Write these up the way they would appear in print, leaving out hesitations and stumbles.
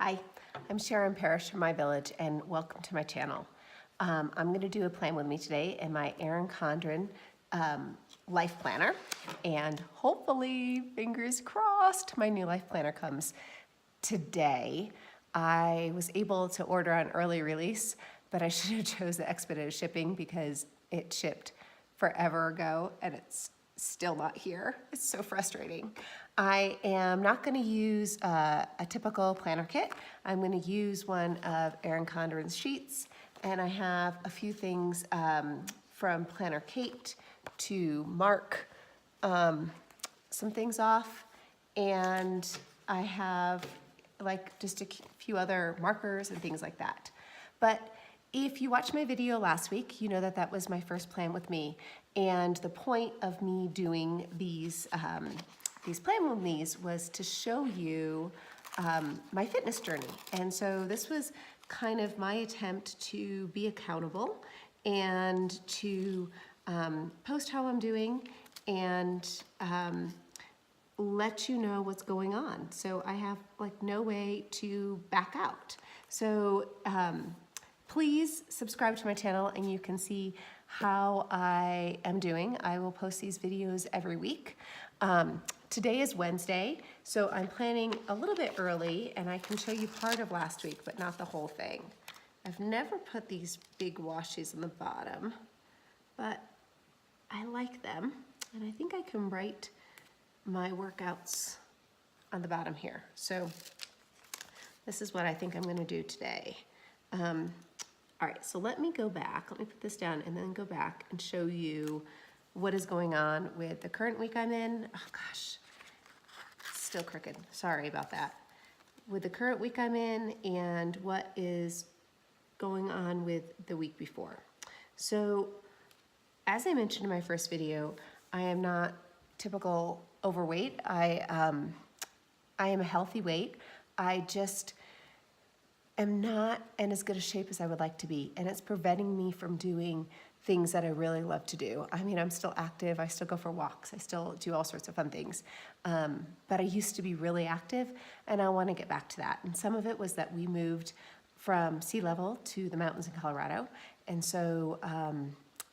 Hi, I'm Sharon Parish from my village and welcome to my channel. I'm going to do a plan with me today in my Erin Condren LifePlanner, and hopefully, fingers crossed, my new life planner comes today. I was able to order on early release, but I should have chose the expedited shipping because it shipped forever ago and it's still not here. It's so frustrating. I am not going to use a typical planner kit. I'm going to use one of Erin Condren's sheets, and I have a few things from Planner Kate to mark some things off, and I have like just a few other markers and things like that. But if you watched my video last week, you know that that was my first plan with me. And the point of me doing these plan with me's was to show you my fitness journey. And so this was kind of my attempt to be accountable and to post how I'm doing and let you know what's going on. So I have like no way to back out. So please subscribe to my channel and you can see how I am doing. I will post these videos every week. Today is Wednesday, so I'm planning a little bit early and I can show you part of last week, but not the whole thing. I've never put these big washes on the bottom, but I like them. And I think I can write my workouts on the bottom here. So this is what I think I'm gonna do today. All right, so let me go back. Let me put this down and then go back and show you what is going on with the current week I'm in. Oh gosh, it's still crooked. Sorry about that. With the current week I'm in and what is going on with the week before. So as I mentioned in my first video, I am not typical overweight. I am a healthy weight. I just am not in as good a shape as I would like to be, and it's preventing me from doing things that I really love to do. I mean, I'm still active, I still go for walks, I still do all sorts of fun things, but I used to be really active, and I want to get back to that. And some of it was that we moved from sea level to the mountains in Colorado, and so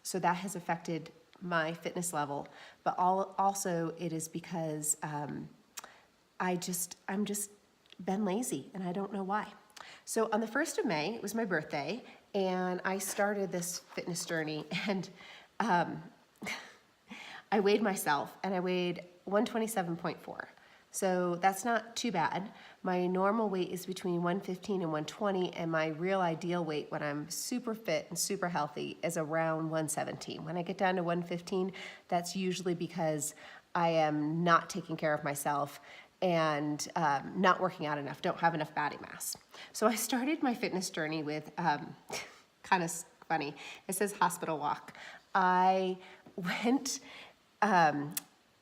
so that has affected my fitness level, but also it is because I'm just been lazy, and I don't know why. So on the 1st of May, it was my birthday, and I started this fitness journey, and I weighed myself, and I weighed 127.4. So that's not too bad. My normal weight is between 115 and 120, and my real ideal weight when I'm super fit and super healthy is around 117. When I get down to 115, that's usually because I am not taking care of myself and not working out enough, don't have enough body mass. So I started my fitness journey with, kind of funny, it says hospital walk. I went, I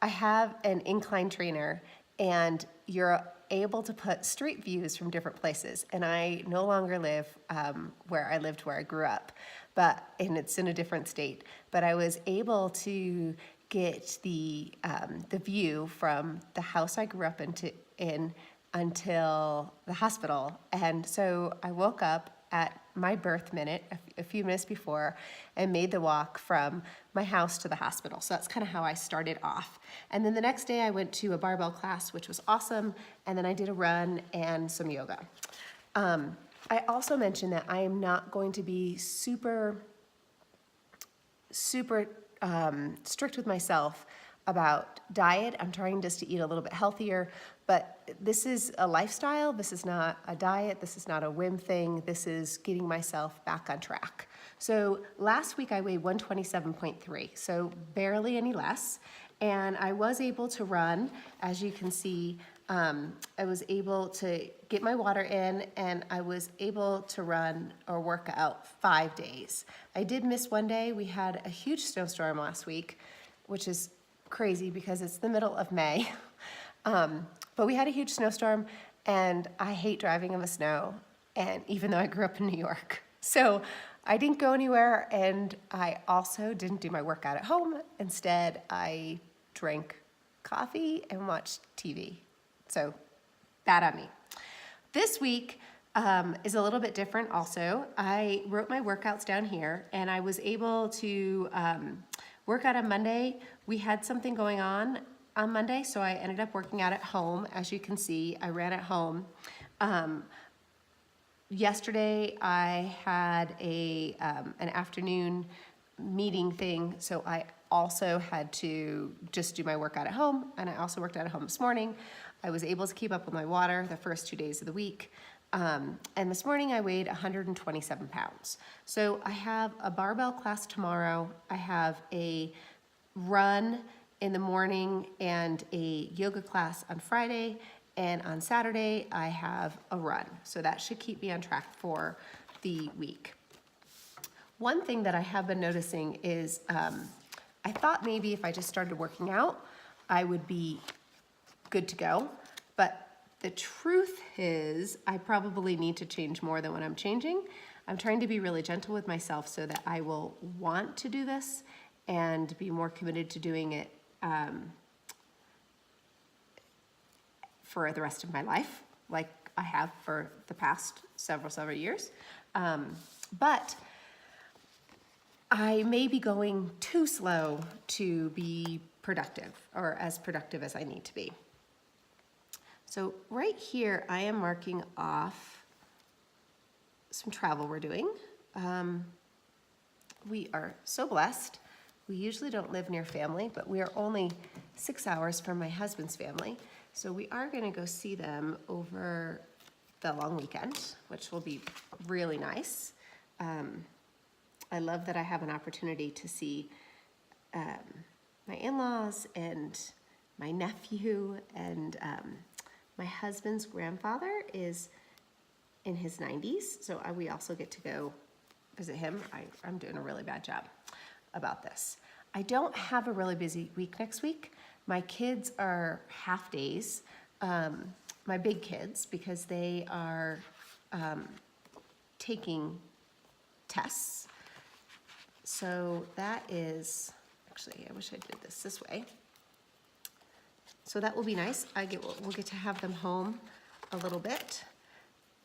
have an incline trainer and you're able to put street views from different places. And I no longer live where I lived, where I grew up, and it's in a different state. But I was able to get the view from the house I grew up in until the hospital. And so I woke up at my birth minute, a few minutes before, and made the walk from my house to the hospital. So that's kind of how I started off. And then the next day I went to a barbell class, which was awesome. And then I did a run and some yoga. I also mentioned that I am not going to be super strict with myself about diet. I'm trying just to eat a little bit healthier, but this is a lifestyle. This is not a diet. This is not a whim thing. This is getting myself back on track. So last week I weighed 127.3, so barely any less. And I was able to run, as you can see, I was able to get my water in, and I was able to run or work out 5 days. I did miss one day. We had a huge snowstorm last week, which is crazy because it's the middle of May. But we had a huge snowstorm, and I hate driving in the snow, and even though I grew up in New York. So I didn't go anywhere, and I also didn't do my workout at home. Instead, I drank coffee and watched TV. So that on me. this week is a little bit different also. I wrote my workouts down here, and I was able to work out on Monday. We had something going on Monday, so I ended up working out at home. As you can see, I ran at home. Yesterday, I had an afternoon meeting thing, so I also had to just do my workout at home, and I also worked out at home this morning. I was able to keep up with my water the first 2 days of the week. And this morning I weighed 127 pounds. So I have a barbell class tomorrow. I have a run in the morning and a yoga class on Friday. And on Saturday I have a run. So that should keep me on track for the week. One thing that I have been noticing is I thought maybe if I just started working out, I would be good to go. But the truth is, I probably need to change more than what I'm changing. I'm trying to be really gentle with myself so that I will want to do this and be more committed to doing it for the rest of my life, like I have for the past several years. But I may be going too slow to be productive, or as productive as I need to be. So right here, I am marking off some travel we're doing. We are so blessed. We usually don't live near family, but we are only 6 hours from my husband's family. So we are gonna go see them over the long weekend, which will be really nice. I love that I have an opportunity to see my in-laws and my nephew, and my husband's grandfather is in his 90s, so we also get to go visit him. I'm doing a really bad job about this. I don't have a really busy week next week. My kids are half days, my big kids, because they are taking tests. So that is, actually, I wish I did this way. So that will be nice. We'll get to have them home a little bit.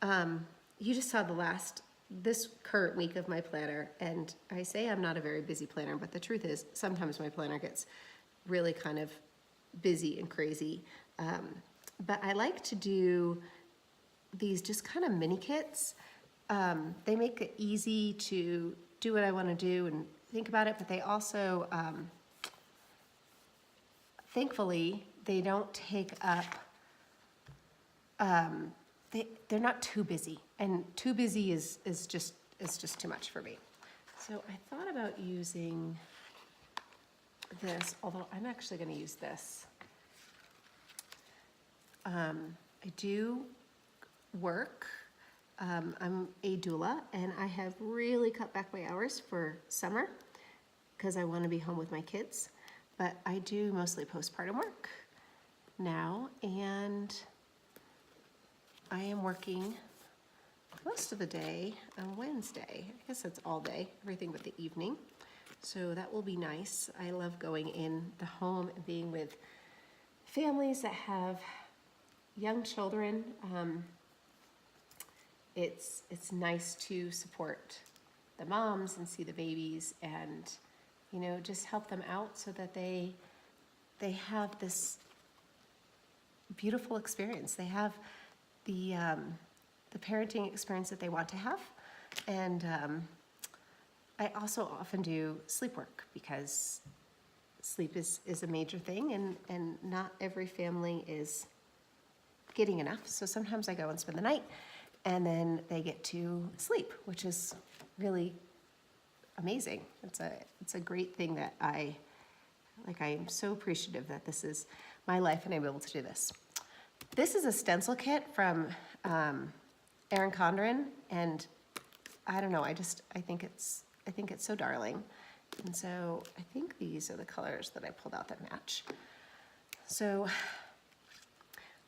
You just saw this current week of my planner, and I say I'm not a very busy planner, but the truth is sometimes my planner gets really kind of busy and crazy. But I like to do these just kind of mini kits. They make it easy to do what I want to do and think about it, but they also, thankfully, they don't take up, they're not too busy, and too busy is just too much for me. So I thought about using this, although I'm actually going to use this. I do work. I'm a doula, and I have really cut back my hours for summer because I want to be home with my kids, but I do mostly postpartum work now, and I am working most of the day on Wednesday. I guess that's all day, everything but the evening. So that will be nice. I love going in the home and being with families that have young children. It's nice to support the moms and see the babies, and just help them out so that they have this beautiful experience. They have the parenting experience that they want to have. And I also often do sleep work because sleep is a major thing, and not every family is getting enough. So sometimes I go and spend the night, and then they get to sleep, which is really amazing. It's a great thing that I am so appreciative that this is my life and I'm able to do this. This is a stencil kit from Erin Condren, and I don't know, I think it's so darling. And so I think these are the colors that I pulled out that match. So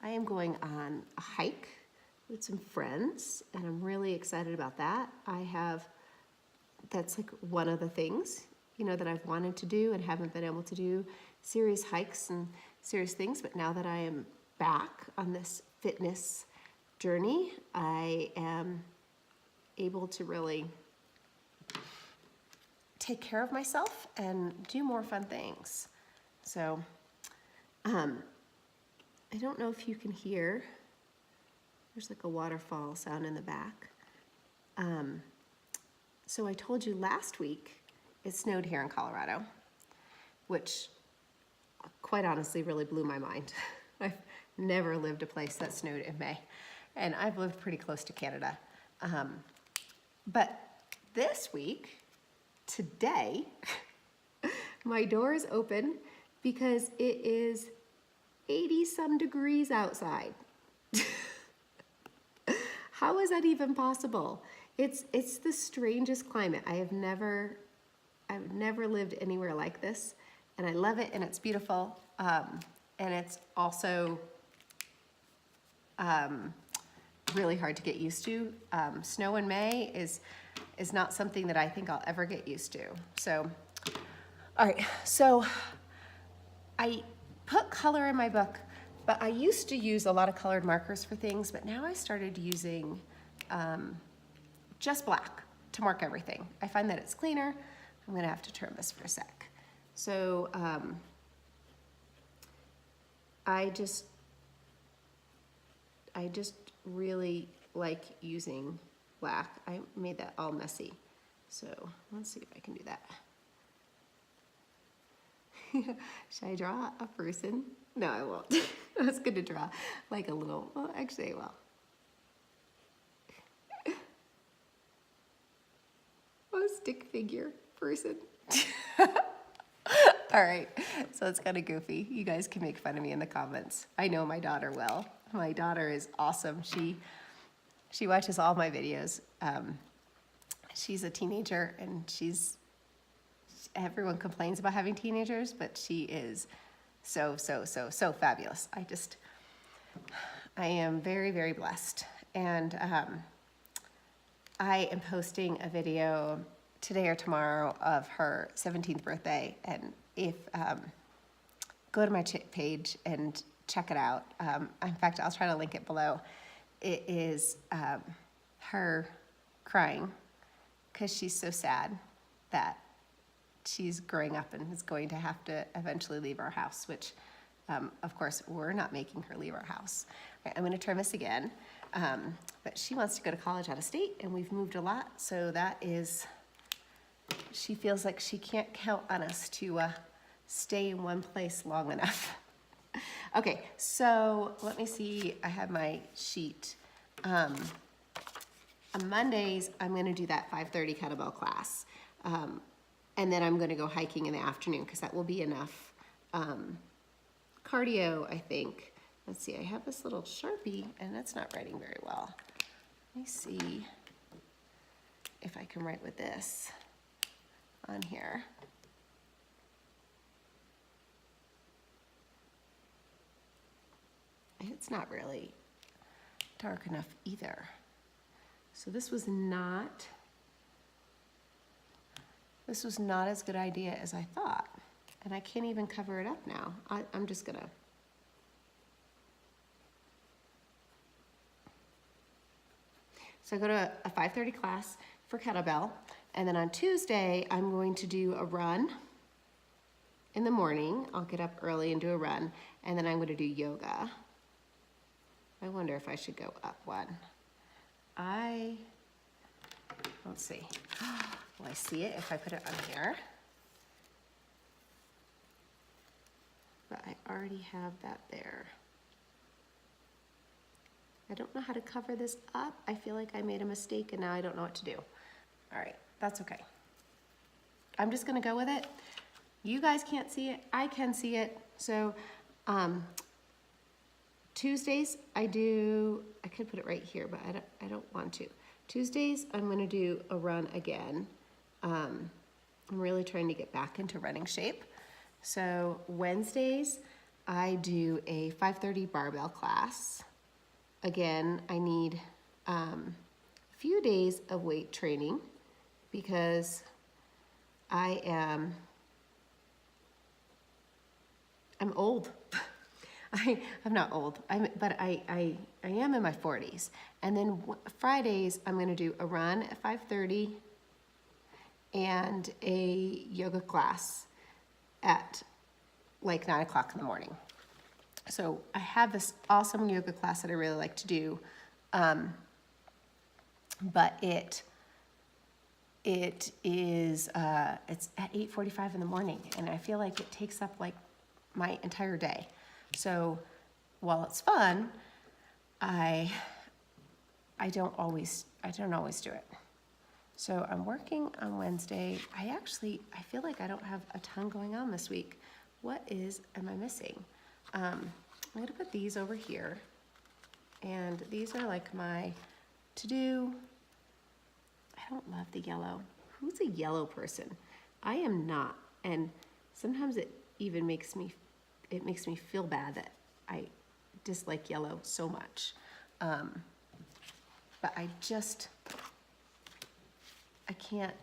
I am going on a hike with some friends, and I'm really excited about that. That's like one of the things, that I've wanted to do and haven't been able to do, serious hikes and serious things. But now that I am back on this fitness journey, I am able to really take care of myself and do more fun things. So, I don't know if you can hear, there's like a waterfall sound in the back. So I told you last week it snowed here in Colorado, which quite honestly really blew my mind. I've never lived a place that snowed in May, and I've lived pretty close to Canada. But this week, today, my door is open because it is 80 some degrees outside. How is that even possible? It's the strangest climate. I've never lived anywhere like this, and I love it, and it's beautiful, and it's also really hard to get used to. Snow in May is not something that I think I'll ever get used to. So, all right, so I put color in my book, but I used to use a lot of colored markers for things, but now I started using just black to mark everything. I find that it's cleaner. I'm gonna have to turn this for a sec. So I just really like using black. I made that all messy. So let's see if I can do that. Should I draw a person? No, I won't. I was gonna draw like a little, well, actually I will. A stick figure person. All right, so it's kind of goofy. You guys can make fun of me in the comments. I know my daughter will. My daughter is awesome. She watches all my videos. She's a teenager, and everyone complains about having teenagers, but she is so fabulous. I am very, very blessed. And I am posting a video today or tomorrow of her 17th birthday, and if go to my page and check it out. In fact, I'll try to link it below. It is her crying because she's so sad that she's growing up and is going to have to eventually leave our house, which of course we're not making her leave our house. Right, I'm going to turn this again, but she wants to go to college out of state, and we've moved a lot, so that is, she feels like she can't count on us to stay in one place long enough. Okay, so let me see, I have my sheet. On Mondays, I'm gonna do that 5:30 kettlebell class. And then I'm gonna go hiking in the afternoon because that will be enough cardio, I think. Let's see, I have this little Sharpie and that's not writing very well. Let me see if I can write with this on here. It's not really dark enough either. So this was not as good idea as I thought. And I can't even cover it up now. I'm just gonna. So I go to a 5:30 class for kettlebell, and then on Tuesday, I'm going to do a run in the morning. I'll get up early and do a run, and then I'm gonna do yoga. I wonder if I should go up one. Let's see. Will I see it if I put it on here? But I already have that there. I don't know how to cover this up. I feel like I made a mistake and now I don't know what to do. All right, that's okay. I'm just gonna go with it. You guys can't see it, I can see it. So Tuesdays I could put it right here, but I don't want to. Tuesdays I'm gonna do a run again. I'm really trying to get back into running shape. So Wednesdays I do a 5:30 barbell class. Again, I need a few days of weight training because I'm old. I'm not old, but I am in my 40s. And then Fridays, I'm gonna do a run at 5:30 and a yoga class at like 9 o'clock in the morning. So I have this awesome yoga class that I really like to do, but it's at 8:45 in the morning, and I feel like it takes up like my entire day. So while it's fun, I don't always do it. So I'm working on Wednesday. I feel like I don't have a ton going on this week. Am I missing? I'm gonna put these over here, and these are like my to-do. I don't love the yellow. Who's a yellow person? I am not, and sometimes it even makes me feel bad that I dislike yellow so much. But I can't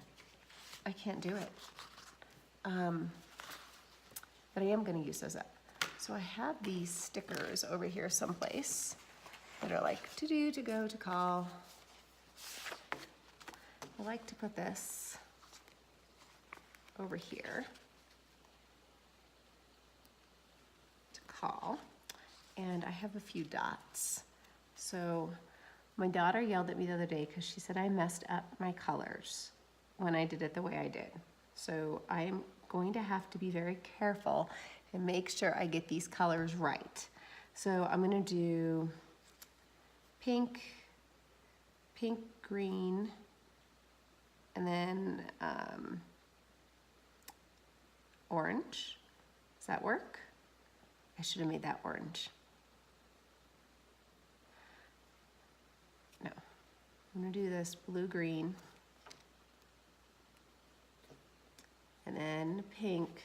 do it. But I am gonna use those up. So I have these stickers over here someplace that are like to do, to go, to call. I like to put this over here to call, and I have a few dots. So my daughter yelled at me the other day because she said I messed up my colors when I did it the way I did. So I'm going to have to be very careful and make sure I get these colors right. So I'm gonna do pink, green, and then orange. Does that work? I should have made that orange. No, I'm gonna do this blue, green, and then pink.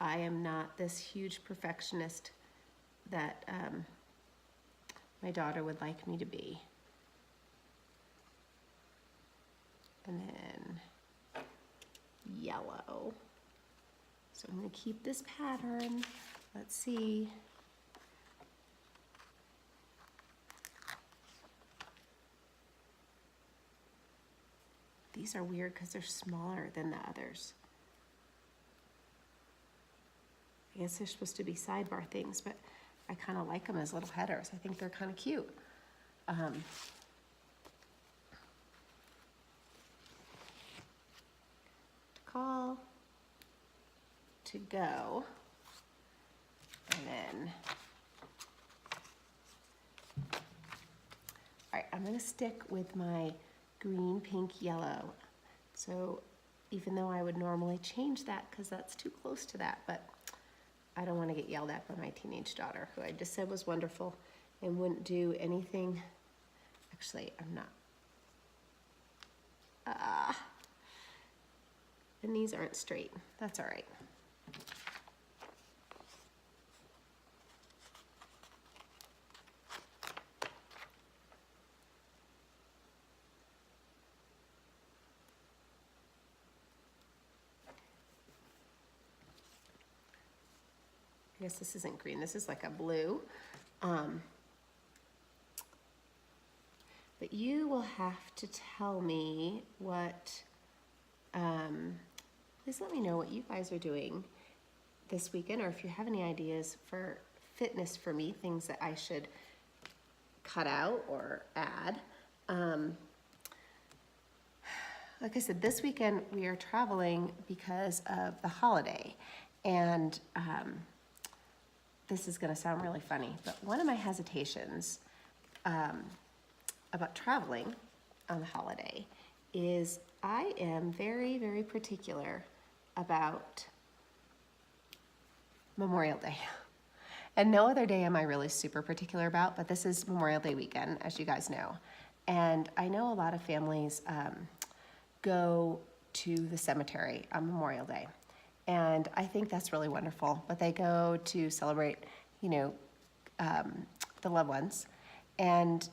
I am not this huge perfectionist that my daughter would like me to be. And then yellow. So I'm gonna keep this pattern. Let's see. These are weird because they're smaller than the others. I guess they're supposed to be sidebar things, but I kind of like them as little headers. I think they're kind of cute. To call, to go, and then, all right, I'm gonna stick with my green, pink, yellow. So even though I would normally change that because that's too close to that, but I don't want to get yelled at by my teenage daughter, who I just said was wonderful and wouldn't do anything. Actually, I'm not. And these aren't straight. That's all right. I guess this isn't green, this is like a blue. But you will have to tell me what, please let me know what you guys are doing this weekend, or if you have any ideas for fitness for me, things that I should cut out or add. Like I said, this weekend we are traveling because of the holiday, and this is gonna sound really funny, but one of my hesitations about traveling on the holiday is I am very, very particular about Memorial Day. And no other day am I really super particular about, but this is Memorial Day weekend, as you guys know. And I know a lot of families go to the cemetery on Memorial Day. And I think that's really wonderful, but they go to celebrate, you know, the loved ones, and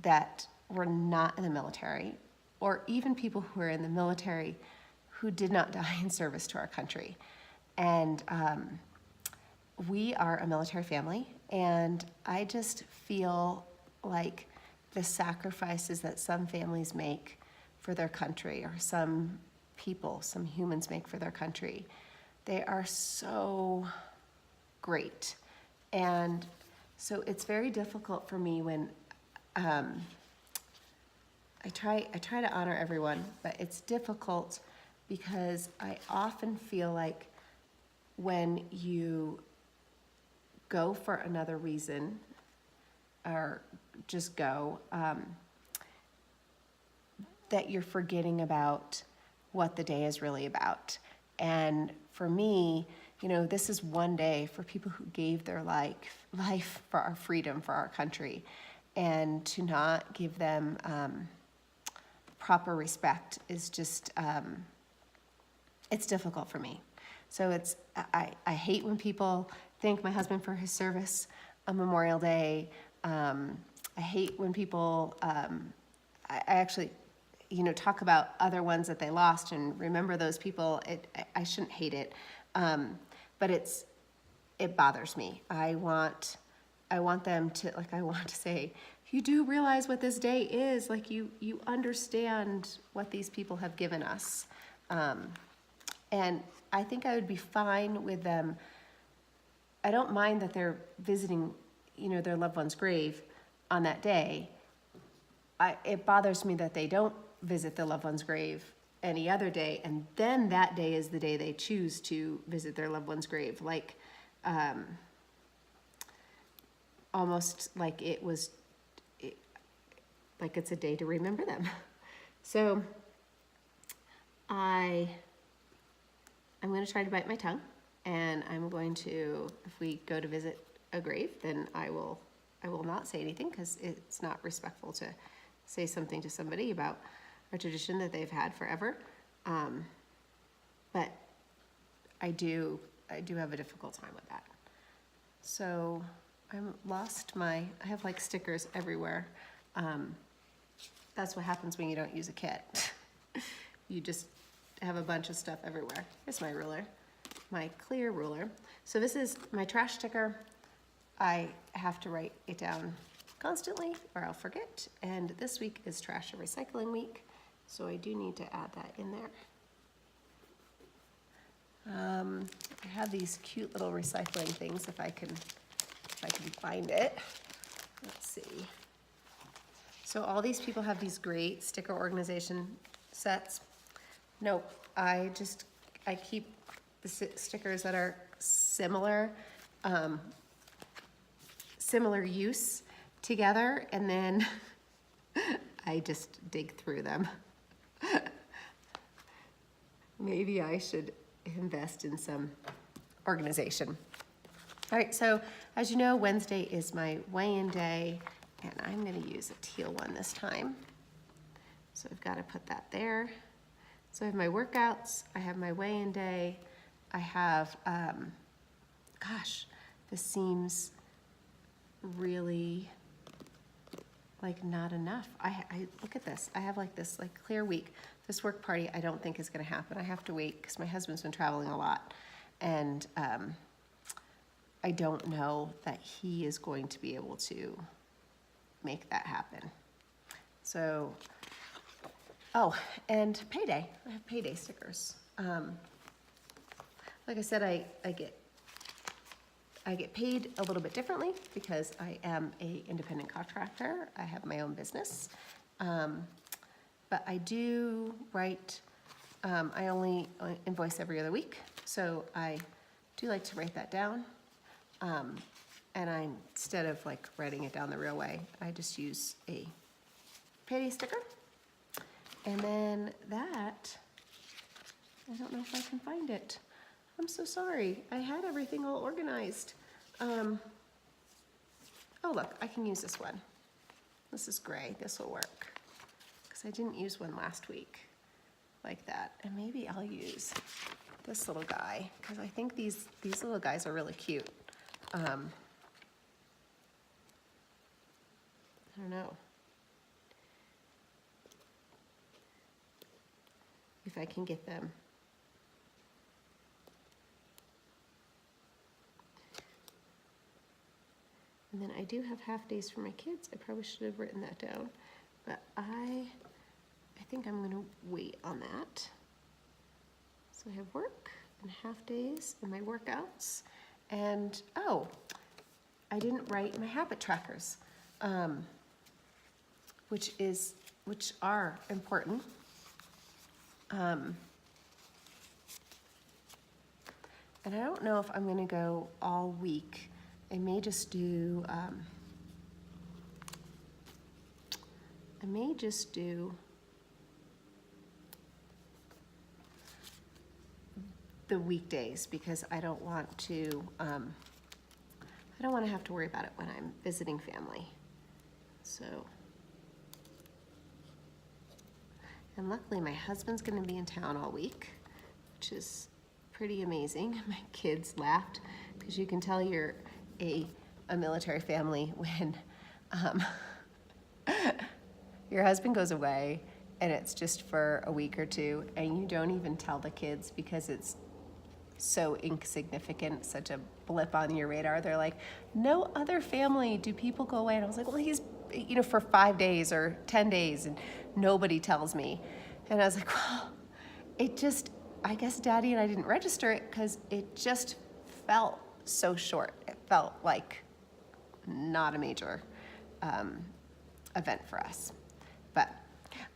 that were not in the military, or even people who are in the military who did not die in service to our country. And we are a military family, and I just feel like the sacrifices that some families make for their country, or some people, some humans make for their country, they are so great. And so it's very difficult for me when I try to honor everyone, but it's difficult because I often feel like when you go for another reason, or just go, that you're forgetting about what the day is really about. And for me, you know, this is one day for people who gave their life for our freedom, for our country, and to not give them proper respect is just, it's difficult for me. So I hate when people thank my husband for his service on Memorial Day. I hate when people, I actually, you know, talk about other ones that they lost and remember those people. I shouldn't hate it, but it bothers me. I want them to, like, I want to say, you do realize what this day is. Like, you understand what these people have given us. And I think I would be fine with them. I don't mind that they're visiting, you know, their loved one's grave on that day. It bothers me that they don't visit their loved one's grave any other day, and then that day is the day they choose to visit their loved one's grave. Like, almost like like it's a day to remember them. So I'm going to try to bite my tongue, and I'm going to, if we go to visit a grave, then I will not say anything, because it's not respectful to say something to somebody about a tradition that they've had forever. But I do have a difficult time with that. So I have like stickers everywhere. That's what happens when you don't use a kit. You just have a bunch of stuff everywhere. Here's my ruler, my clear ruler. So this is my trash sticker. I have to write it down constantly or I'll forget. And this week is trash and recycling week, so I do need to add that in there. I have these cute little recycling things if I can find it. Let's see. So all these people have these great sticker organization sets. Nope, I keep the stickers that are similar use together, and then I just dig through them. Maybe I should invest in some organization. All right, so as you know, Wednesday is my weigh-in day, and I'm gonna use a teal one this time. So I've gotta put that there. So I have my workouts, I have my weigh-in day, I have, gosh, this seems really like not enough. I look at this, I have like this like clear week. This work party I don't think is gonna happen. I have to wait because my husband's been traveling a lot, and I don't know that he is going to be able to make that happen. So, oh, and payday. I have payday stickers. Like I said, I get paid a little bit differently because I am an independent contractor. I have my own business. But I do write, I only invoice every other week, so I do like to write that down. And instead of like writing it down the real way, I just use a payday sticker. And then that, I don't know if I can find it. I'm so sorry. I had everything all organized. Oh look, I can use this one. This is gray, this will work. Because I didn't use one last week like that. And maybe I'll use this little guy, because I think these little guys are really cute. I don't know if I can get them. And then I do have half days for my kids. I probably should have written that down, but I think I'm gonna wait on that. So I have work and half days and my workouts. And oh, I didn't write my habit trackers, which are important. And I don't know if I'm gonna go all week. I may just do, the weekdays because I don't want to have to worry about it when I'm visiting family. So, and luckily my husband's gonna be in town all week, which is pretty amazing. My kids laughed because you can tell you're a military family when your husband goes away and it's just for a week or two and you don't even tell the kids because it's so insignificant, such a blip on your radar. They're like, no other family do people go away. And I was like, well, he's, for 5 days or 10 days and nobody tells me. And I was like, well, I guess Daddy and I didn't register it because it just felt so short. It felt like not a major event for us. But,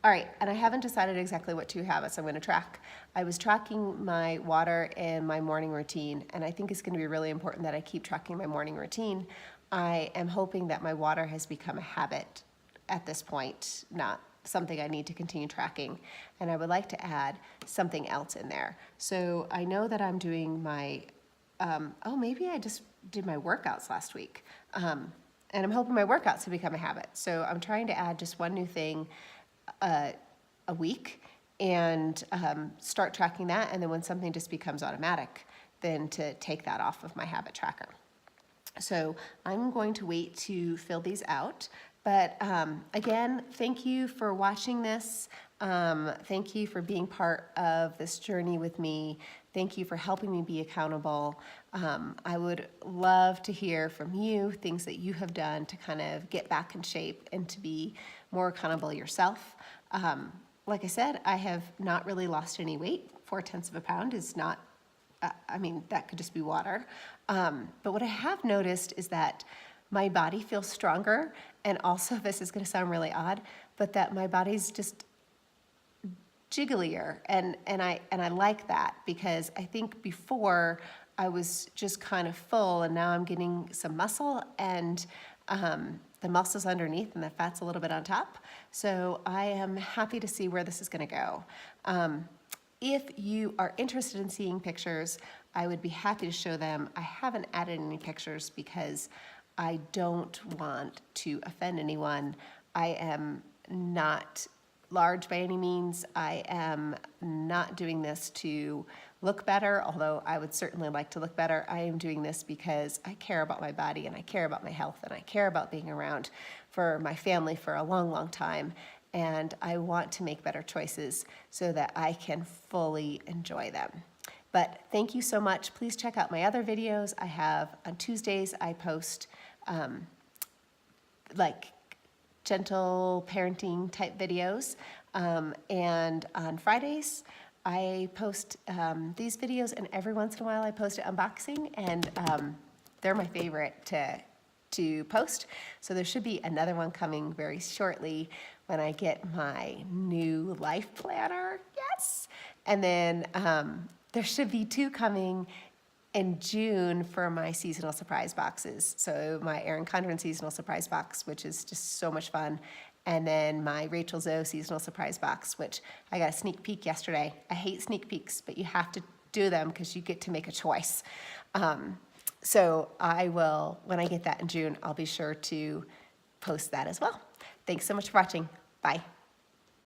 all right, and I haven't decided exactly what 2 habits I'm gonna track. I was tracking my water and my morning routine, and I think it's gonna be really important that I keep tracking my morning routine. I am hoping that my water has become a habit at this point, not something I need to continue tracking, and I would like to add something else in there. So I know that I'm doing my, maybe I just did my workouts last week, and I'm hoping my workouts have become a habit. So I'm trying to add just one new thing a week and start tracking that, and then when something just becomes automatic, then to take that off of my habit tracker. So I'm going to wait to fill these out. But again, thank you for watching this. Thank you for being part of this journey with me. Thank you for helping me be accountable. I would love to hear from you, things that you have done to kind of get back in shape and to be more accountable yourself. Like I said, I have not really lost any weight. 0.4 of a pound is not, that could just be water. But what I have noticed is that my body feels stronger, and also, this is gonna sound really odd, but that my body's just jigglier, and I like that because I think before I was just kind of full, and now I'm getting some muscle, and the muscle's underneath and the fat's a little bit on top. So I am happy to see where this is gonna go. If you are interested in seeing pictures, I would be happy to show them. I haven't added any pictures because I don't want to offend anyone. I am not large by any means. I am not doing this to look better, although I would certainly like to look better. I am doing this because I care about my body and I care about my health and I care about being around for my family for a long, long time. And I want to make better choices so that I can fully enjoy them. But thank you so much. Please check out my other videos. I have, on Tuesdays, I post like gentle parenting type videos. And on Fridays, I post these videos, and every once in a while I post an unboxing, and they're my favorite to post. So there should be another one coming very shortly when I get my new life planner. Yes! And then there should be 2 coming in June for my seasonal surprise boxes. So my Erin Condren seasonal surprise box, which is just so much fun. And then my Rachel Zoe seasonal surprise box, which I got a sneak peek yesterday. I hate sneak peeks, but you have to do them because you get to make a choice. So I will, when I get that in June, I'll be sure to post that as well. Thanks so much for watching. Bye.